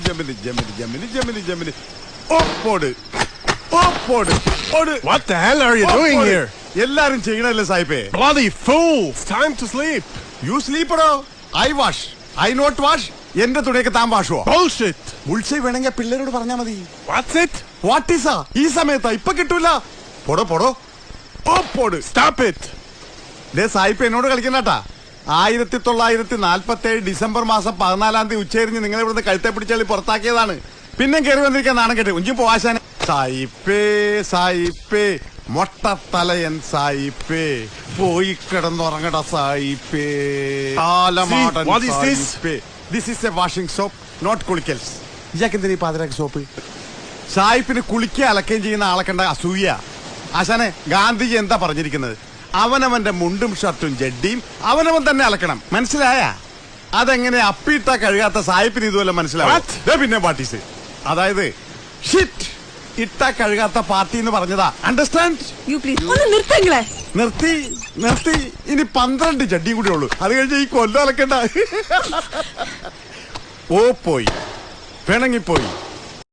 Gemini ജമിനി ജമിനി ജമിനി ജമിനി ഓപ്പോട് ഓപ്പോട് ഓട്. What the hell are you doing here? എല്ലാരും ചെയ്യണല്ലേ സായിപ്പേ. Bloody fool! It's time to sleep. You സ്ലീപ്പറോ? I wash I not wash. എന്റെ തുണിയൊക്കെ താൻ വാഷുവോ? Bullshit! ബുൾസൈ വേണമെങ്കിൽ പിള്ളേരോട് പറഞ്ഞാ മതി. What's it? വാട്ട് ഈസാ ഈ സമയത്താ? ഇപ്പൊ കിട്ടൂല. പൊടോ പൊടോ ഓപ്പോട്. Stop it! ദേ സായിപ്പ് എന്നോട് കളിക്കണ്ടാ. 1947 ഡിസംബർ മാസം 14 ഉച്ചരിഞ്ഞ് നിങ്ങൾ ഇവിടുന്ന് കഴുത്തെ പിടിച്ചാൽ പുറത്താക്കിയതാണ്. പിന്നെ കയറി വന്നിരിക്കാൻ നാണം കേട്ട് ഉഞ്ചി പോവാശാനെ. സായിപ്പേ സായിപ്പേ മൊട്ടത്തലയൻ സായിപ്പേ പോയി കിടന്നുറങ്ങട സായിപ്പേ. What is this? This is a washing soap not കുളിക്കൽസ്. ഇയാൾക്കെന്തിനാ ഈ പാതിരാക്ക് സോപ്പ്? സായിപ്പിന് കുളിക്കുക അലക്കുകയും ചെയ്യുന്ന ആളെ കണ്ട അസൂയ. ആശാനെ ഗാന്ധിജി എന്താ പറഞ്ഞിരിക്കുന്നത്? അവനവന്റെ മുണ്ടും ഷർട്ടും ജഡ്ഡിയും അവനവൻ തന്നെ അലക്കണം. മനസ്സിലായ? അതെങ്ങനെ അപ്പിയിട്ട കഴുകാത്ത സായിപ്പിന് ഇതുപോലെ മനസ്സിലാവും. പിന്നെ പാർട്ടീസ് അതായത് ഷിറ്റ് ഇട്ട കഴുകാത്ത പാർട്ടി എന്ന് പറഞ്ഞതാ. അണ്ടർസ്റ്റാൻഡ്? നിർത്തി നിർത്തി. ഇനി 12 ജഡ്ഡിയും കൂടി ഉള്ളൂ. അത് കഴിഞ്ഞ് ഈ കൊല്ലം അലക്കണ്ട. ഓ പോയി പിണങ്ങിപ്പോയി.